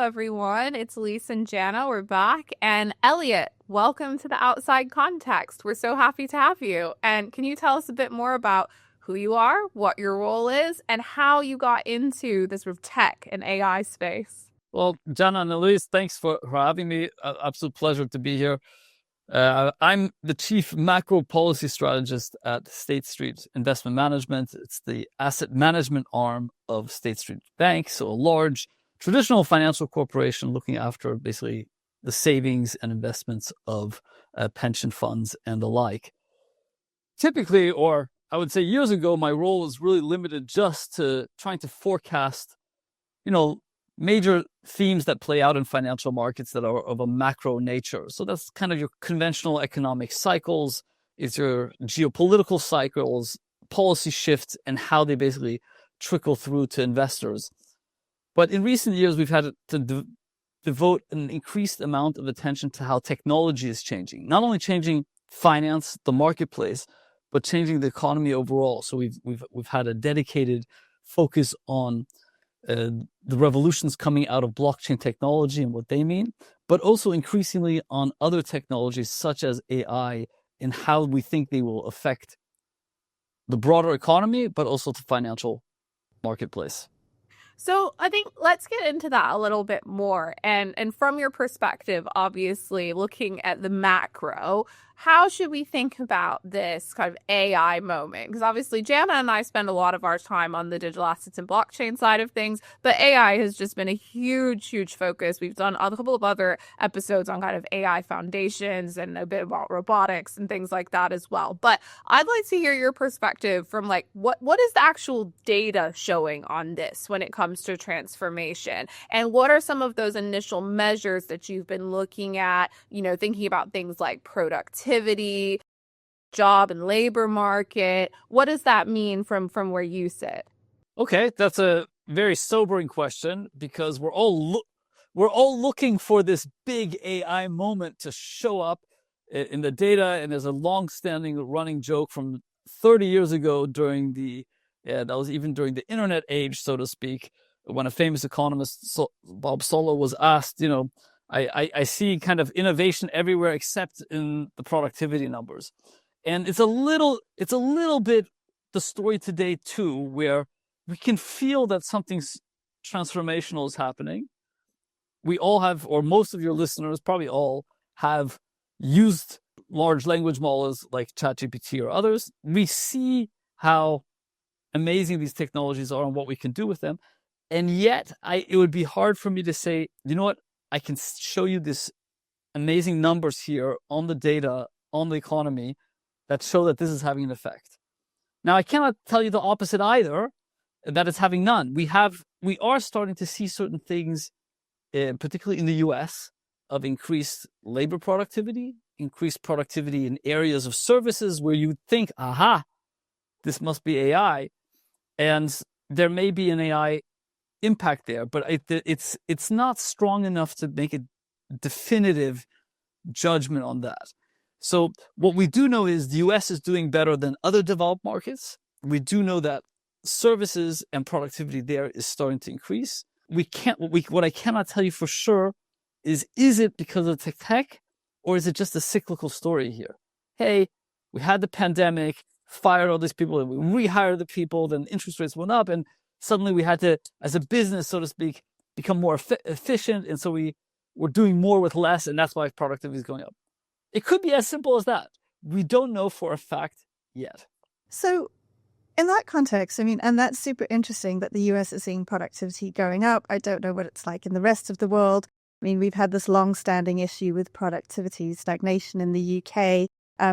everyone. It's Elise and Jannah. We're back. And Elliot, welcome to the Outside Context. We're so happy to have you. And can you tell us a bit more about who you are, what your role is, and how you got into this sort of tech and AI space? Well, Jannah and Elise, thanks for having me. Absolute pleasure to be here. I'm the chief macro policy strategist at State Street Investment Management. It's the asset management arm of State Street Bank, so a large traditional financial corporation looking after basically the savings and investments of pension funds and the like. Typically, or I would say years ago, my role was really limited just to trying to forecast, major themes that play out in financial markets that are of a macro nature. So that's kind of your conventional economic cycles, it's your geopolitical cycles, policy shifts, and how they basically trickle through to investors. But in recent years, we've had to devote an increased amount of attention to how technology is changing, not only changing finance, the marketplace, but changing the economy overall. So we've had a dedicated focus on the revolutions coming out of blockchain technology and what they mean, but also increasingly on other technologies such as AI and how we think they will affect the broader economy, but also the financial marketplace. So I think let's get into that a little bit more. And from your perspective, obviously, looking at the macro, how should we think about this kind of AI moment? Because obviously, Jannah and I spend a lot of our time on the digital assets and blockchain side of things, but AI has just been a huge focus. We've done a couple of other episodes on kind of AI foundations and a bit about robotics and things like that as well. But I'd like to hear your perspective from what is the actual data showing on this when it comes to transformation? And what are some of those initial measures that you've been looking at, thinking about things like productivity, job and labor market? What does that mean from where you sit? Okay, that's a very sobering question because we're all looking for this big AI moment to show up in the data, and there's a long-standing running joke from 30 years ago during the internet age, so to speak, when a famous economist, Bob Solow, was asked, I see kind of innovation everywhere except in the productivity numbers. And it's a little bit the story today too, where we can feel that something's transformational is happening. We all have, or most of your listeners probably all have used large language models like ChatGPT or others. We see how amazing these technologies are and what we can do with them. And yet it would be hard for me to say, you know what, I can show you this amazing numbers here on the data, on the economy that show that this is having an effect. Now, I cannot tell you the opposite either, that it's having none. We are starting to see certain things, particularly in the US, of increased labor productivity, increased productivity in areas of services where you think, aha, this must be AI. And there may be an AI impact there, but it's not strong enough to make a definitive judgment on that. So what we do know is the US is doing better than other developed markets. We do know that services and productivity there is starting to increase. What I cannot tell you for sure is it because of tech, or is it just a cyclical story here? Hey, we had the pandemic, fired all these people, and we rehired the people, then interest rates went up, and suddenly we had to, as a business, so to speak, become more efficient, and so we're doing more with less, and that's why productivity is going up. It could be as simple as that. We don't know for a fact yet. So in that context, and that's super interesting that the US is seeing productivity going up. I don't know what it's like in the rest of the world. We've had this long-standing issue with productivity stagnation in the UK,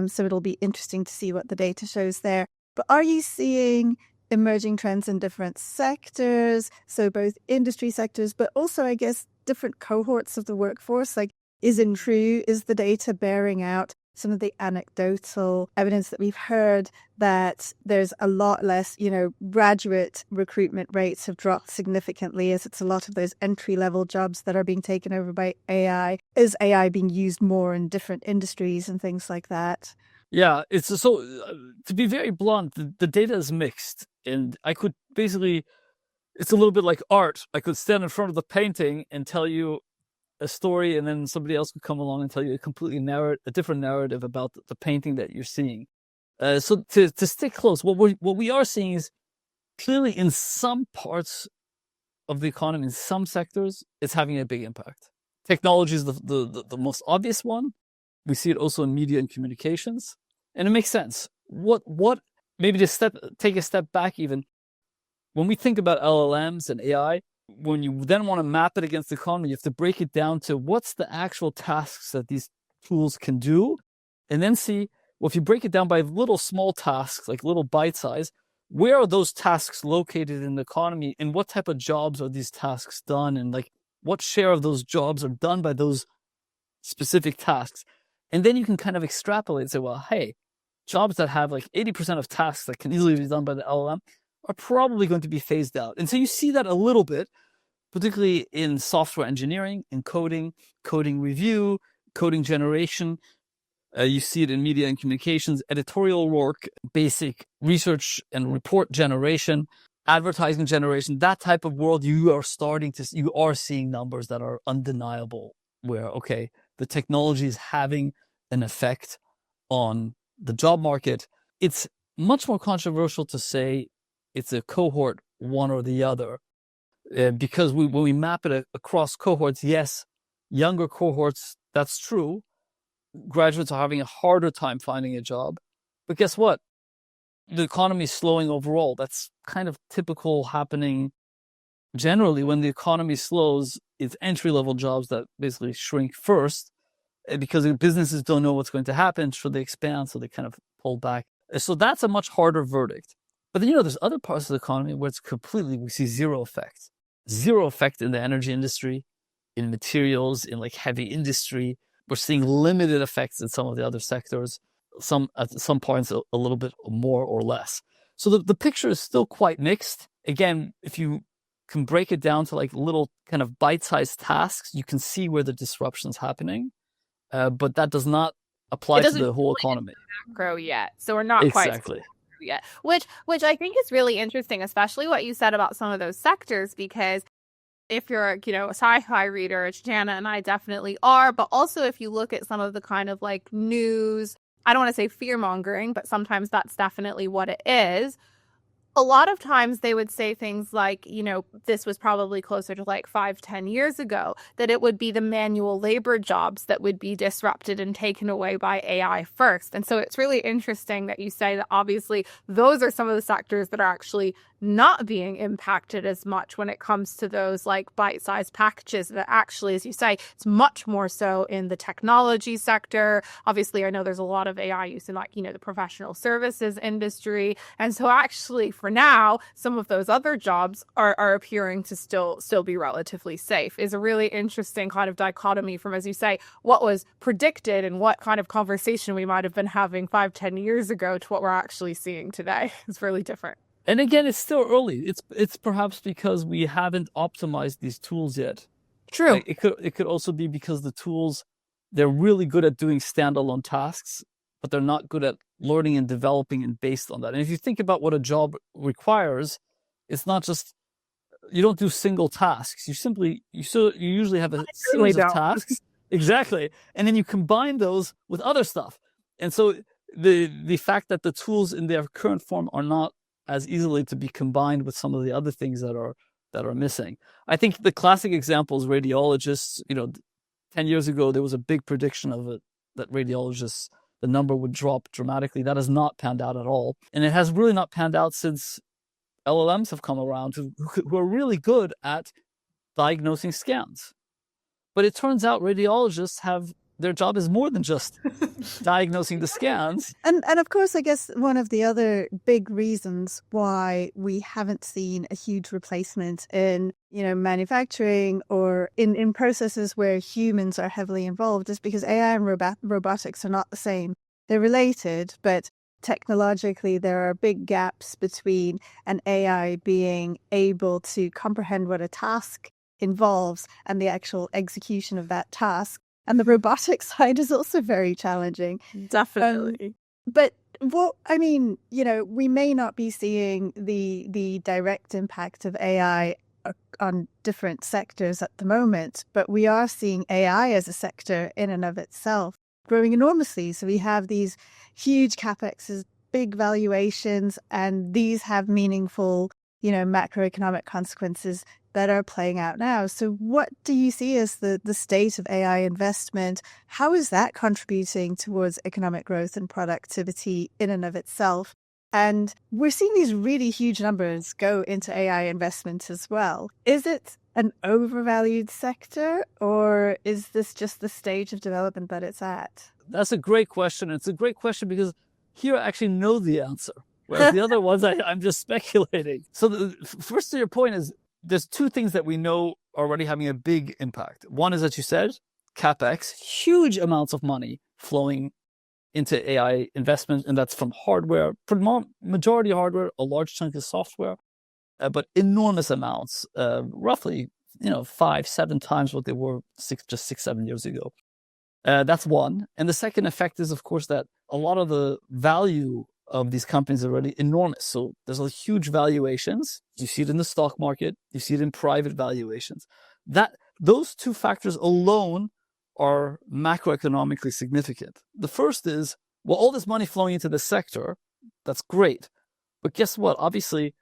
so it'll be interesting to see what the data shows there. But are you seeing emerging trends in different sectors, so both industry sectors, but also, I guess, different cohorts of the workforce? Like, is the data bearing out some of the anecdotal evidence that we've heard that there's a lot less, graduate recruitment rates have dropped significantly as it's a lot of those entry-level jobs that are being taken over by AI? Is AI being used more in different industries and things like that? Yeah, it's so to be very blunt, the data is mixed, and I could basically It's a little bit like art. I could stand in front of the painting and tell you a story, and then somebody else could come along and tell you a different narrative about the painting that you're seeing. So to stick close, what we are seeing is clearly in some parts of the economy, in some sectors, it's having a big impact. Technology is the most obvious one. We see it also in media and communications, and it makes sense. What maybe to take a step back even, when we think about LLMs and AI, when you then want to map it against the economy, you have to break it down to what's the actual tasks that these tools can do, and then see, well, if you break it down by little small tasks, like little bite size, where are those tasks located in the economy, and what type of jobs are these tasks done, and like what share of those jobs are done by those specific tasks. And then you can kind of extrapolate and say, well, hey, jobs that have like 80% of tasks that can easily be done by the LLM are probably going to be phased out. And so you see that a little bit, particularly in software engineering, in coding review, coding generation. You see it in media and communications, editorial work, basic research and report generation, advertising generation, that type of world. You are seeing numbers that are undeniable, where, okay, the technology is having an effect on the job market. It's much more controversial to say it's a cohort, one or the other, because when we map it across cohorts, yes, younger cohorts, that's true. Graduates are having a harder time finding a job. But guess what? The economy is slowing overall. That's kind of typical happening generally. When the economy slows, it's entry-level jobs that basically shrink first, because businesses don't know what's going to happen. Should they expand? So they kind of pull back. So that's a much harder verdict. But then, there's other parts of the economy where we see zero effect. Zero effect in the energy industry, in materials, in like heavy industry. We're seeing limited effects in some of the other sectors, at some points a little bit more or less. So the picture is still quite mixed. Again, if you can break it down to like little kind of bite-sized tasks, you can see where the disruption is happening. But that does not apply to the whole economy. Macro yet, so we're not exactly. Quite yet. Which I think is really interesting, especially what you said about some of those sectors, because if you're, a sci-fi reader, which Jannah and I definitely are, but also if you look at some of the kind of like news, I don't want to say fear-mongering, but sometimes that's definitely what it is. A lot of times they would say things like, this was probably closer to like 5-10 years ago, that it would be the manual labor jobs that would be disrupted and taken away by AI first. And so it's really interesting that you say that obviously those are some of the sectors that are actually not being impacted as much when it comes to those like bite-sized packages. That actually, as you say, it's much more so in the technology sector. Obviously, I know there's a lot of AI use in like, the professional services industry. And so actually for now, some of those other jobs are appearing to still be relatively safe. Is a really interesting kind of dichotomy from, as you say, what was predicted and what kind of conversation we might have been having 5-10 years ago to what we're actually seeing today. It's really different. And again, it's still early. It's perhaps because we haven't optimized these tools yet. True. Like it could also be because the tools, they're really good at doing standalone tasks, but they're not good at learning and developing and based on that. And if you think about what a job requires, it's not just, you don't do single tasks. You usually have a series of tasks. Exactly. And then you combine those with other stuff. And so the fact that the tools in their current form are not as easily to be combined with some of the other things that are missing. I think the classic example is radiologists. 10 years ago, there was a big prediction of it, that radiologists, the number would drop dramatically. That has not panned out at all. And it has really not panned out since LLMs have come around, who are really good at diagnosing scans. But it turns out radiologists their job is more than just diagnosing the scans. And of course, I guess one of the other big reasons why we haven't seen a huge replacement in, manufacturing or in processes where humans are heavily involved is because AI and robotics are not the same. They're related, but technologically there are big gaps between an AI being able to comprehend what a task involves and the actual execution of that task. And the robotic side is also very challenging. Definitely. But Well, I mean, we may not be seeing the direct impact of AI on different sectors at the moment, but we are seeing AI as a sector in and of itself growing enormously. So we have these huge capexes, big valuations, and these have meaningful, macroeconomic consequences that are playing out now. So what do you see as the state of AI investment? How is that contributing towards economic growth and productivity in and of itself? And we're seeing these really huge numbers go into AI investment as well. Is it an overvalued sector, or is this just the stage of development that it's at? That's a great question. It's a great question because here I actually know the answer, whereas the other ones I'm just speculating. So first to your point is there's two things that we know are already having a big impact. One is, as you said, CapEx, huge amounts of money flowing into AI investment, and that's from hardware, majority hardware, a large chunk is software, but enormous amounts, roughly 5-7 times what they were 6-7 years ago. That's one. And the second effect is, of course, that a lot of the value of these companies are already enormous. So there's a huge valuations. You see it in the stock market. You see it in private valuations. Those two factors alone are macroeconomically significant. The first is, well, all this money flowing into the sector, that's great. But guess what? Obviously,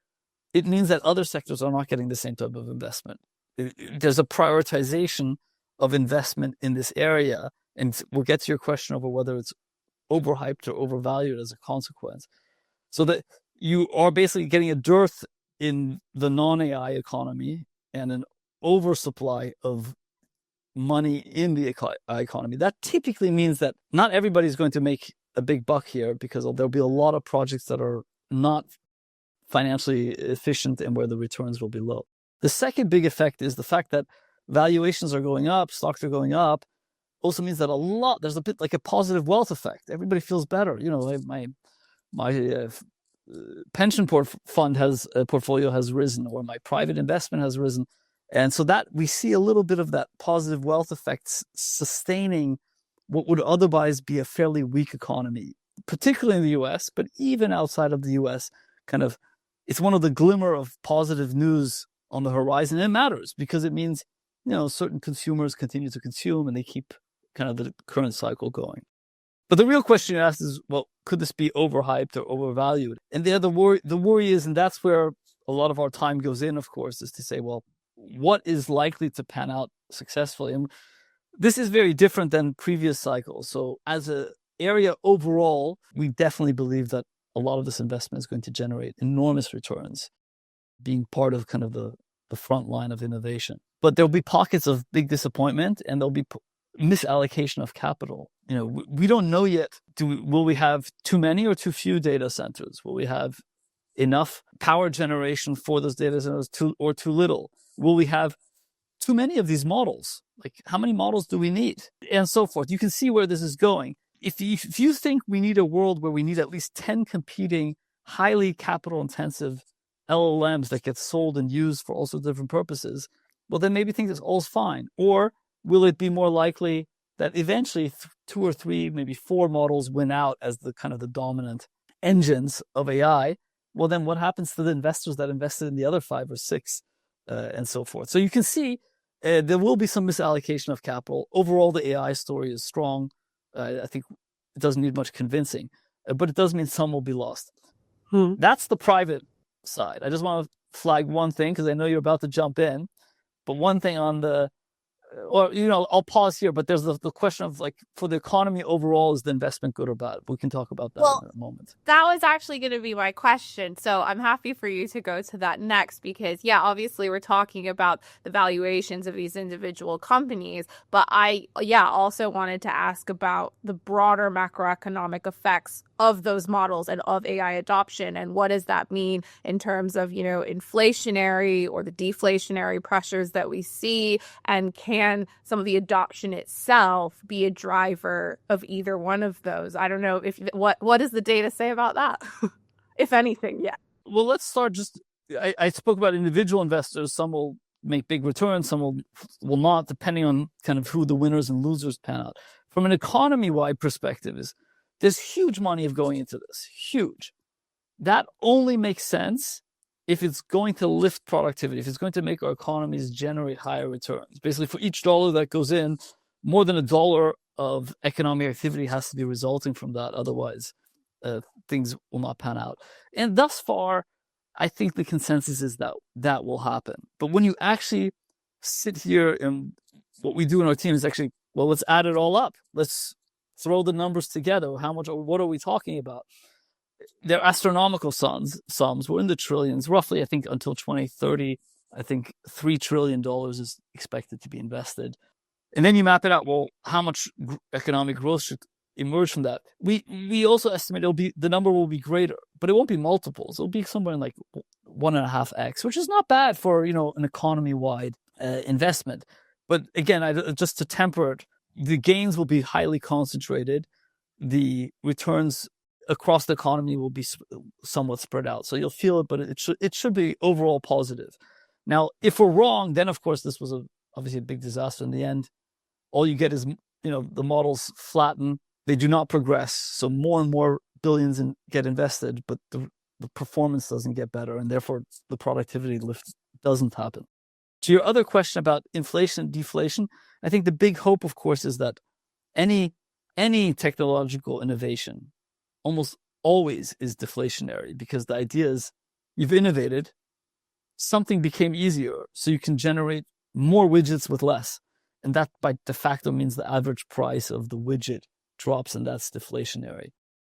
it means that other sectors are not getting the same type of investment. There's a prioritization of investment in this area. And we'll get to your question over whether it's overhyped or overvalued as a consequence. So that you are basically getting a dearth in the non-AI economy and an oversupply of money in the economy. That typically means that not everybody's going to make a big buck here because there'll be a lot of projects that are not financially efficient and where the returns will be low. The second big effect is the fact that valuations are going up, stocks are going up, also means that there's a bit like a positive wealth effect. Everybody feels better. My pension portfolio has risen, or my private investment has risen. And so that we see a little bit of that positive wealth effect sustaining what would otherwise be a fairly weak economy, particularly in the US, but even outside of the US, it's one of the glimmer of positive news on the horizon. And it matters because it means, certain consumers continue to consume and they keep kind of the current cycle going. But the real question you asked is, well, could this be overhyped or overvalued? And the worry is, and that's where a lot of our time goes in, of course, is to say, well, what is likely to pan out successfully? And this is very different than previous cycles. So as an area overall, we definitely believe that a lot of this investment is going to generate enormous returns, being part of kind of the front line of innovation. But there'll be pockets of big disappointment and there'll be misallocation of capital. We don't know yet. Will we have too many or too few data centers? Will we have enough power generation for those data centers too little? Will we have too many of these models? Like, how many models do we need? And so forth. You can see where this is going. If you think we need a world where we need at least 10 competing, highly capital-intensive LLMs that get sold and used for all sorts of different purposes, well, then maybe think this all's fine. Or will it be more likely that eventually 2 or 3, maybe 4 models win out as the kind of the dominant engines of AI? Well, then what happens to the investors that invested in the other 5 or 6 and so forth? So you can see there will be some misallocation of capital. Overall, the AI story is strong. I think it doesn't need much convincing, but it does mean some will be lost. That's the private side. I just want to flag one thing because I know you're about to jump in, but one thing on I'll pause here, but there's the question of, like, for the economy overall, is the investment good or bad? We can talk about that in a moment. That was actually going to be my question. So I'm happy for you to go to that next because, yeah, obviously we're talking about the valuations of these individual companies, but I also wanted to ask about the broader macroeconomic effects of those models and of AI adoption. And what does that mean in terms of, inflationary or the deflationary pressures that we see? And can some of the adoption itself be a driver of either one of those? I don't know what does the data say about that, if anything, yet. Well, let's start I spoke about individual investors. Some will make big returns, some will not, depending on kind of who the winners and losers pan out. From an economy-wide perspective, is There's huge money going into this, huge. That only makes sense if it's going to lift productivity, if it's going to make our economies generate higher returns. Basically, for each dollar that goes in, more than $1 of economic activity has to be resulting from that. Otherwise, things will not pan out. And thus far, I think the consensus is that that will happen. But when you actually sit here, and what we do in our team is actually, well, let's add it all up. Let's throw the numbers together. How much, what are we talking about? They're astronomical sums. We're in the trillions, roughly. I think until 2030, I think $3 trillion is expected to be invested. And then you map it out. Well, how much economic growth should emerge from that? We also estimate the number will be greater, but it won't be multiples. It'll be somewhere in like 1.5x, which is not bad for an economy-wide investment. But again, just to temper it, the gains will be highly concentrated. The returns across the economy will be somewhat spread out. So you'll feel it, but it should be overall positive. Now, if we're wrong, then of course this was obviously a big disaster in the end. All you get is, the models flatten. They do not progress. So more and more billions get invested, but the performance doesn't get better, and therefore the productivity lift doesn't happen. To your other question about inflation and deflation, I think the big hope, of course, is that any technological innovation almost always is deflationary, because the idea is you've innovated, something became easier, so you can generate more widgets with less. And that by de facto means the average price of the widget drops, and that's deflationary.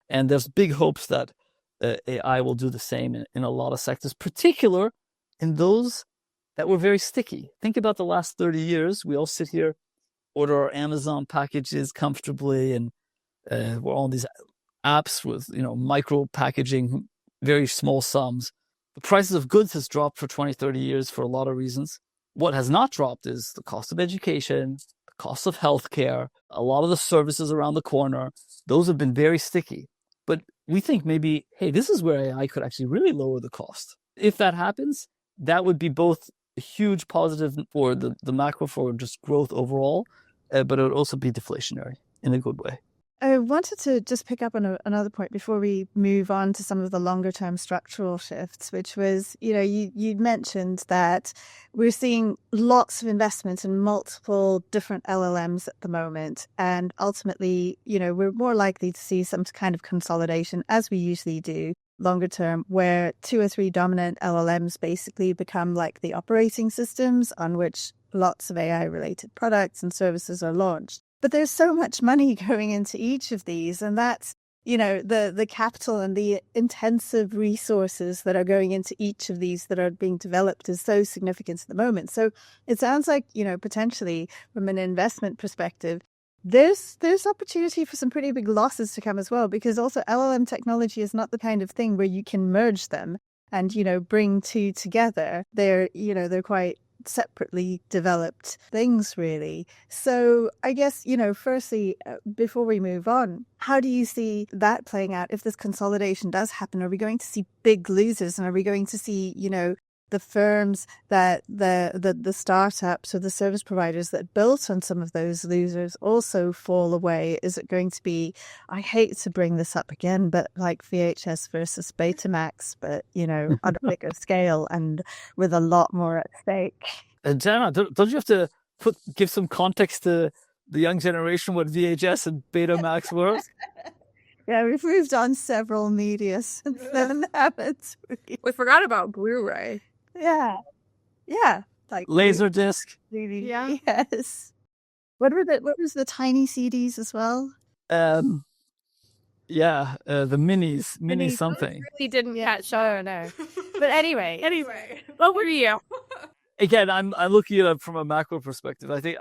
And there's big hopes that AI will do the same in a lot of sectors, particular in those that were very sticky. Think about the last 30 years. We all sit here, order our Amazon packages comfortably, and we're on these apps with micro packaging, very small sums. The prices of goods has dropped for 20, 30 years for a lot of reasons. What has not dropped is the cost of education, the cost of healthcare, a lot of the services around the corner. Those have been very sticky. But we think maybe, hey, this is where AI could actually really lower the cost. If that happens, that would be both a huge positive for the macro, for just growth overall, but it would also be deflationary in a good way. I wanted to just pick up on another point before we move on to some of the longer term structural shifts, which was, you mentioned that we're seeing lots of investments in multiple different LLMs at the moment. And ultimately, we're more likely to see some kind of consolidation, as we usually do longer term, where 2 or 3 dominant LLMs basically become like the operating systems on which lots of AI related products and services are launched. But there's so much money going into each of these, and that's, the capital and the intensive resources that are going into each of these that are being developed is so significant at the moment. So it sounds like, potentially from an investment perspective, there's opportunity for some pretty big losses to come as well, because also LLM technology is not the kind of thing where you can merge them and, bring two together. They're quite separately developed things, really. So I guess, firstly, before we move on, how do you see that playing out if this consolidation does happen? Are we going to see big losers, and are we going to see, the firms that the startups or the service providers that built on some of those losers also fall away? Is it going to be, I hate to bring this up again, but like VHS versus Betamax, but on a bigger scale and with a lot more at stake? Jannah, don't you have to give some context to the young generation what VHS and Betamax were? Yeah, we've moved on several media since then, haven't we? We forgot about Blu-ray. Yeah, like Laserdisc. Yeah. Yes. What was the tiny CDs as well? The mini something. Really didn't catch on, no. But anyway, what were you? Again, I'm looking at it from a macro perspective. I think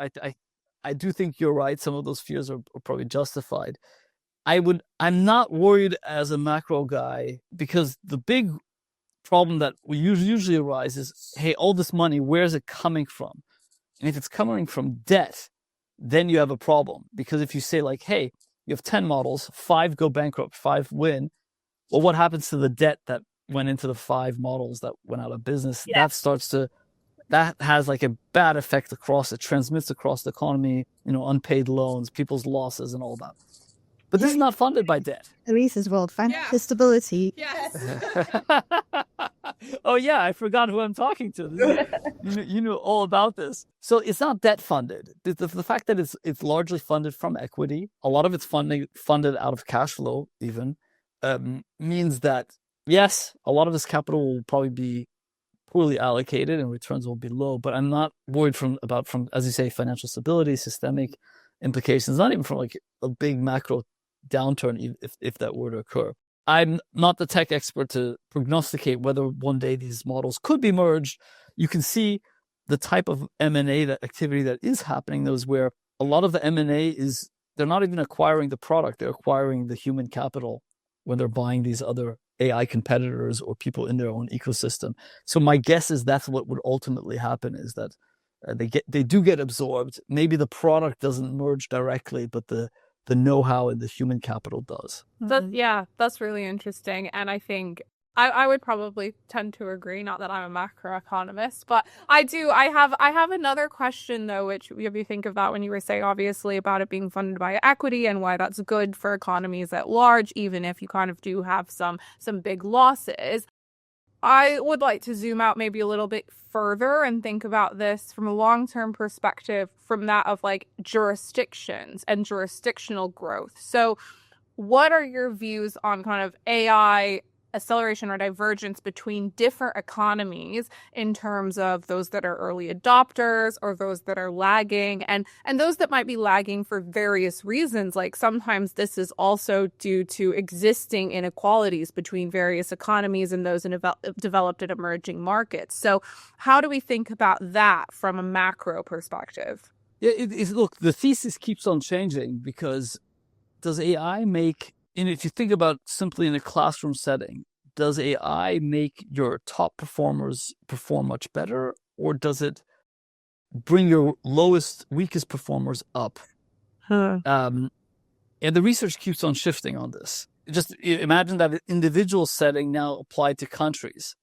I do think you're right. Some of those fears are probably justified. I'm not worried as a macro guy, because the big problem that we usually arise is, hey, all this money, where's it coming from? And if it's coming from debt, then you have a problem. Because if you say like, hey, you have 10 models, 5 go bankrupt, 5 win, well, what happens to the debt that went into the 5 models that went out of business? Yeah. That has like a bad effect it transmits across the economy, unpaid loans, people's losses and all that. But this is not funded by debt. Elise's world, financial stability. Yes. Oh yeah, I forgot who I'm talking to. You know all about this. So it's not debt funded. The fact that it's largely funded from equity, a lot of it's funded out of cash flow even, means that yes, a lot of this capital will probably be poorly allocated and returns will be low. But I'm not worried from as you say, financial stability, systemic implications, not even from like a big macro downturn if that were to occur. I'm not the tech expert to prognosticate whether one day these models could be merged. You can see the type of M&A activity that is happening, those where a lot of the M&A is, they're not even acquiring the product, they're acquiring the human capital when they're buying these other AI competitors or people in their own ecosystem. So my guess is that's what would ultimately happen, is that they do get absorbed. Maybe the product doesn't merge directly, but the know-how and the human capital does. Yeah, that's really interesting. And I think I would probably tend to agree, not that I'm a macroeconomist, but I have another question though, which you think of that when you were saying obviously about it being funded by equity and why that's good for economies at large, even if you kind of do have some big losses. I would like to zoom out maybe a little bit further and think about this from a long-term perspective, from that of like jurisdictions and jurisdictional growth. So what are your views on kind of AI acceleration or divergence between different economies in terms of those that are early adopters or those that are lagging, and those that might be lagging for various reasons? Like sometimes this is also due to existing inequalities between various economies and those in developed and emerging markets. So how do we think about that from a macro perspective? Yeah, look, the thesis keeps on changing, because does AI make, and if you think about simply in a classroom setting, does AI make your top performers perform much better, or does it bring your lowest, weakest performers up? And the research keeps on shifting on this. Just imagine that individual setting now applied to countries.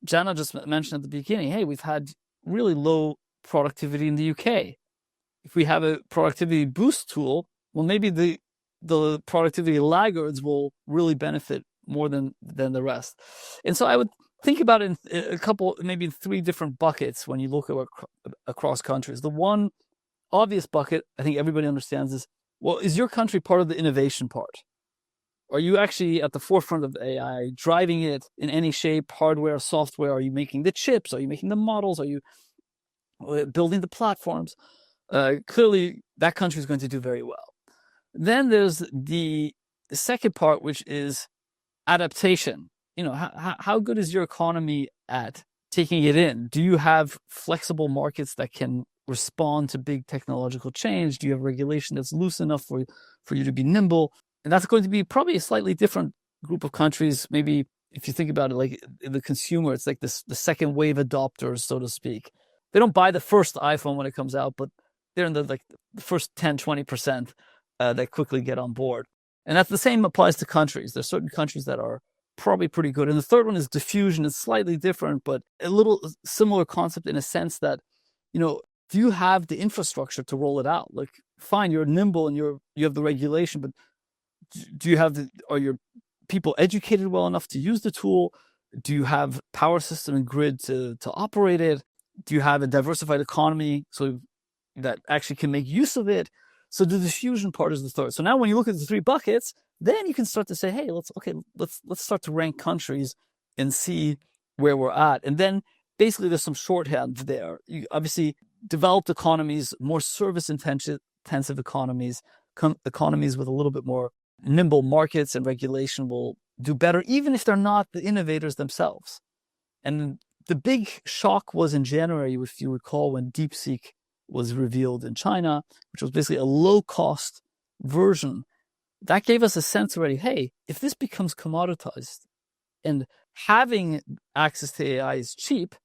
Jannah just mentioned at the beginning, hey, we've had really low productivity in the UK. If we have a productivity boost tool, well, maybe the productivity laggards will really benefit more than the rest. And so I would think about it in a couple, maybe 3 different buckets when you look at across countries. The one obvious bucket, I think everybody understands, is, well, is your country part of the innovation part? Are you actually at the forefront of AI, driving it in any shape, hardware, software? Are you making the chips? Are you making the models? Are you building the platforms? Clearly, that country is going to do very well. Then there's the second part, which is adaptation. You know, how good is your economy at taking it in? Do you have flexible markets that can respond to big technological change? Do you have regulation that's loose enough for you to be nimble? And that's going to be probably a slightly different group of countries. Maybe if you think about it, like the consumer, it's like the second wave adopters, so to speak. They don't buy the first iPhone when it comes out, but they're in the first 10, 20% that quickly get on board. And that's the same applies to countries. There's certain countries that are probably pretty good. And the third one is diffusion. It's slightly different, but a little similar concept in a sense that, you know, do you have the infrastructure to roll it out? Like, fine, you're nimble and you have the regulation, but do you have are your people educated well enough to use the tool? Do you have power system and grid to operate it? Do you have a diversified economy so that actually can make use of it? So the diffusion part is the third. So now when you look at the 3 buckets, then you can start to say, hey, let's start to rank countries and see where we're at. And then basically there's some shorthand there. Obviously, developed economies, more service intensive economies, economies with a little bit more nimble markets and regulation will do better, even if they're not the innovators themselves. And the big shock was in January, if you recall, when DeepSeek was revealed in China, which was basically a low-cost version. That gave us a sense already, hey, if this becomes commoditized and having access to AI is cheap,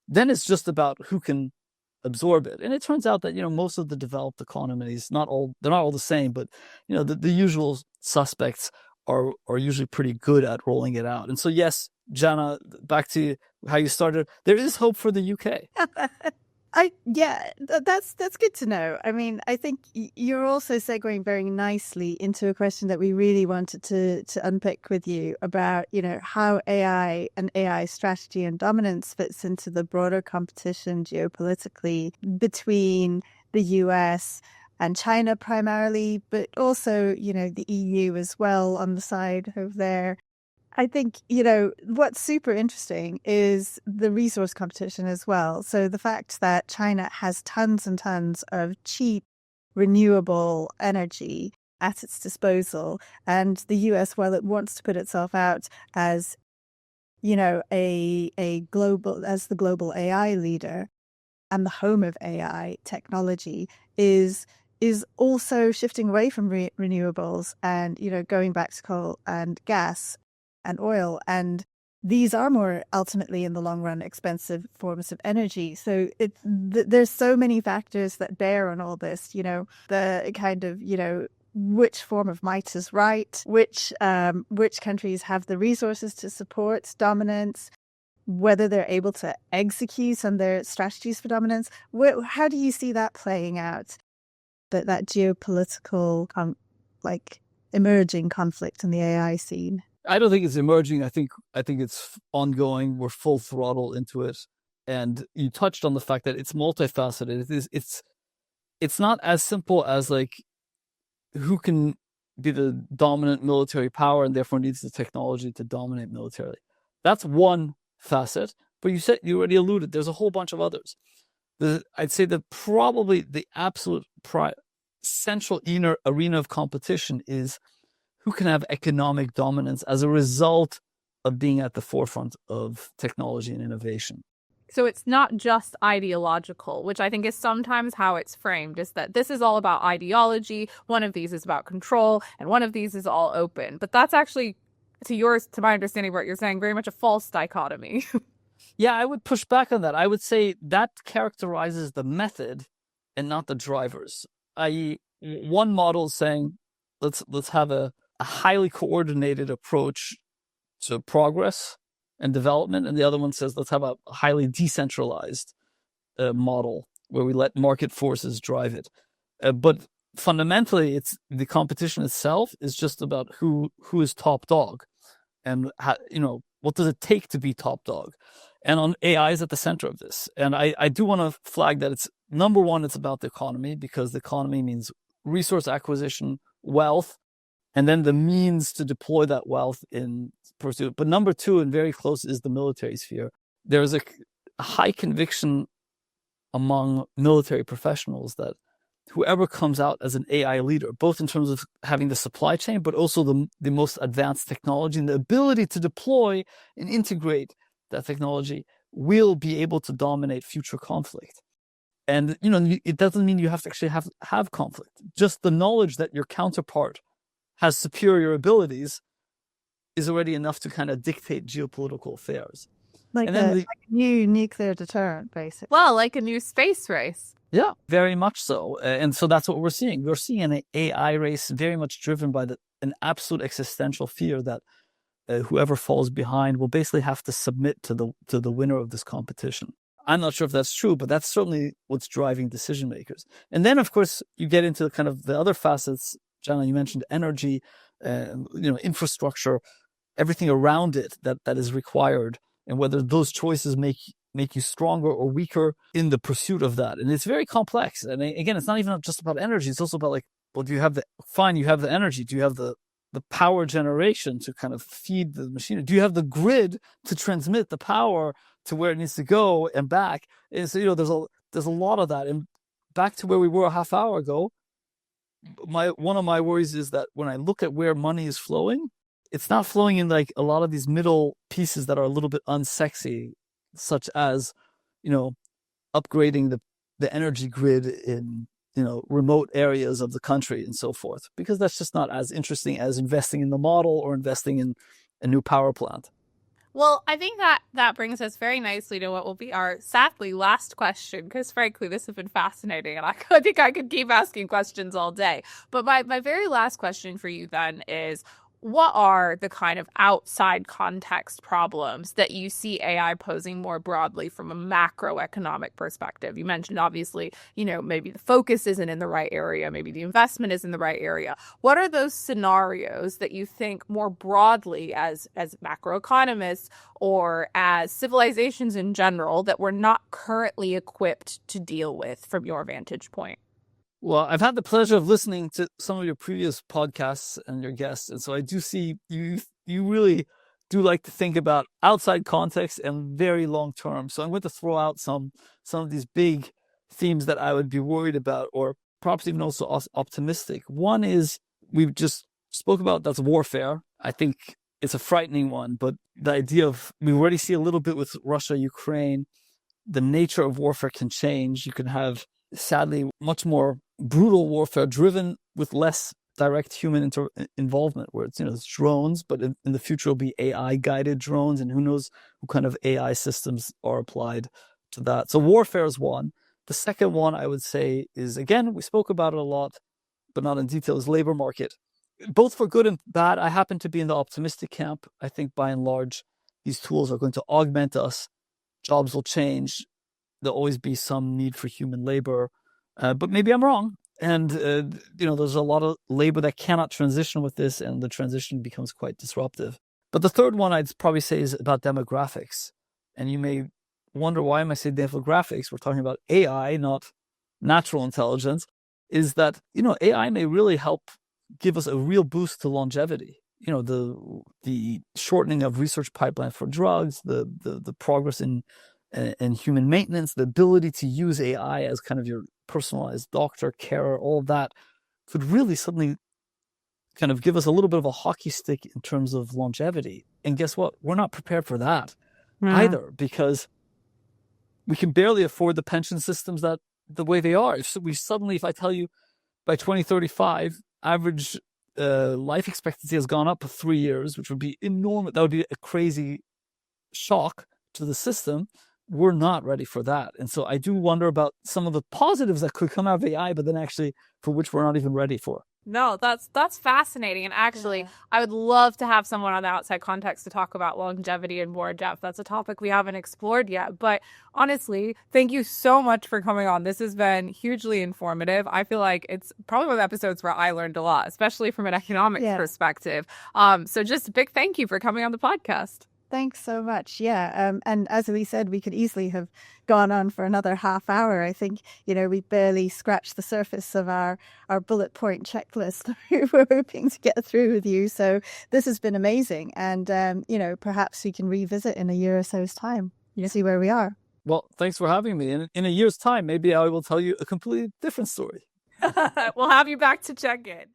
then it's just about who can absorb it. And it turns out that, you know, most of the developed economies, they're not all the same, but, you know, the usual suspects are usually pretty good at rolling it out. And so, yes, Jannah, back to how you started, there is hope for the UK. That's good to know. I mean, I think you're also segueing very nicely into a question that we really wanted to unpick with you about, how AI and AI strategy and dominance fits into the broader competition geopolitically between the US and China primarily, but also, the EU as well on the side of there. I think, what's super interesting is the resource competition as well. So the fact that China has tons and tons of cheap, renewable energy at its disposal, and the US, while it wants to put itself out as, the global AI leader and the home of AI technology, is also shifting away from renewables and, going back to coal and gas and oil. And these are more ultimately in the long run expensive forms of energy. So there's so many factors that bear on all this, the kind of, which form of might is right, which countries have the resources to support dominance, whether they're able to execute on their strategies for dominance. How do you see that playing out? That geopolitical, emerging conflict in the AI scene? I don't think it's emerging. I think it's ongoing. We're full throttle into it. And you touched on the fact that it's multifaceted. It's not as simple as like who can be the dominant military power and therefore needs the technology to dominate militarily. That's one facet. But you already alluded, there's a whole bunch of others. I'd say that probably the absolute central arena of competition is who can have economic dominance as a result of being at the forefront of technology and innovation. So it's not just ideological, which I think is sometimes how it's framed, is that this is all about ideology, one of these is about control, and one of these is all open. But that's actually, to my understanding, what you're saying, very much a false dichotomy. Yeah, I would push back on that. I would say that characterizes the method and not the drivers. I.e., one model is saying, let's have a highly coordinated approach to progress and development, and the other one says let's have a highly decentralized model where we let market forces drive it. But fundamentally, it's the competition itself is just about who is top dog, and what does it take to be top dog. And on AI is at the center of this. And I do want to flag that it's number one, it's about the economy, because the economy means resource acquisition, wealth, and then the means to deploy that wealth in pursuit. But number two, and very close, is the military sphere. There's a high conviction among military professionals that whoever comes out as an AI leader, both in terms of having the supply chain, but also the most advanced technology and the ability to deploy and integrate that technology, will be able to dominate future conflict. And it doesn't mean you have to actually have conflict. Just the knowledge that your counterpart has superior abilities is already enough to kind of dictate geopolitical affairs. Like a new nuclear deterrent, basically. Well, like a new space race. Yeah, very much so. And so that's what we're seeing. We're seeing an AI race very much driven by an absolute existential fear that whoever falls behind will basically have to submit to the winner of this competition. I'm not sure if that's true, but that's certainly what's driving decision makers. And then, of course, you get into kind of the other facets. Jannah, you mentioned energy, infrastructure, everything around it that is required, and whether those choices make you stronger or weaker in the pursuit of that. And it's very complex. And again, it's not even just about energy. It's also about do you have you have the energy? Do you have the power generation to kind of feed the machine? Do you have the grid to transmit the power to where it needs to go and back? And so, there's a lot of that. And back to where we were a half hour ago, one of my worries is that when I look at where money is flowing, it's not flowing in like a lot of these middle pieces that are a little bit unsexy, such as, upgrading the energy grid in, remote areas of the country and so forth, because that's just not as interesting as investing in the model or investing in a new power plant. Well, I think that brings us very nicely to what will be our, sadly, last question, because frankly, this has been fascinating, and I think I could keep asking questions all day. But my very last question for you then is, what are the kind of outside context problems that you see AI posing more broadly from a macroeconomic perspective? You mentioned, obviously, maybe the focus isn't in the right area, maybe the investment is in the right area. What are those scenarios that you think more broadly as macroeconomists or as civilizations in general that we're not currently equipped to deal with from your vantage point? Well, I've had the pleasure of listening to some of your previous podcasts and your guests, and so I do see you really do like to think about outside context and very long term. So I'm going to throw out some of these big themes that I would be worried about, or perhaps even also optimistic. One is we've just spoke about, that's warfare. I think it's a frightening one, but the idea of, we already see a little bit with Russia, Ukraine, the nature of warfare can change. You can have, sadly, much more brutal warfare driven with less direct human involvement, where it's drones, but in the future it'll be AI guided drones, and who knows what kind of AI systems are applied to that. So warfare is one. The second one I would say is, again, we spoke about it a lot, but not in detail, is labor market. Both for good and bad. I happen to be in the optimistic camp. I think by and large, these tools are going to augment us. Jobs will change. There'll always be some need for human labor, but maybe I'm wrong. And, there's a lot of labor that cannot transition with this, and the transition becomes quite disruptive. But the third one I'd probably say is about demographics. And you may wonder, why am I saying demographics? We're talking about AI, not natural intelligence. Is that, AI may really help give us a real boost to longevity. The shortening of research pipelines for drugs, the progress in human maintenance, the ability to use AI as kind of your personalized doctor, carer, all of that could really suddenly kind of give us a little bit of a hockey stick in terms of longevity. And guess what? We're not prepared for that either, because we can barely afford the pension systems that the way they are. If I tell you by 2035, average life expectancy has gone up for 3 years, which would be enormous. That would be a crazy shock to the system. We're not ready for that. And so I do wonder about some of the positives that could come out of AI, but then actually for which we're not even ready for. No, that's fascinating. And actually, I would love to have someone on the outside context to talk about longevity in more depth. That's a topic we haven't explored yet. But honestly, thank you so much for coming on. This has been hugely informative. I feel like it's probably one of the episodes where I learned a lot, especially from an economics perspective. So just a big thank you for coming on the podcast. Thanks so much. Yeah. And as we said, we could easily have gone on for another half hour. I think, we barely scratched the surface of our bullet point checklist that we were hoping to get through with you. So this has been amazing. And, perhaps we can revisit in a year or so's time and see where we are. Well, thanks for having me. In a year's time, maybe I will tell you a completely different story. We'll have you back to check in.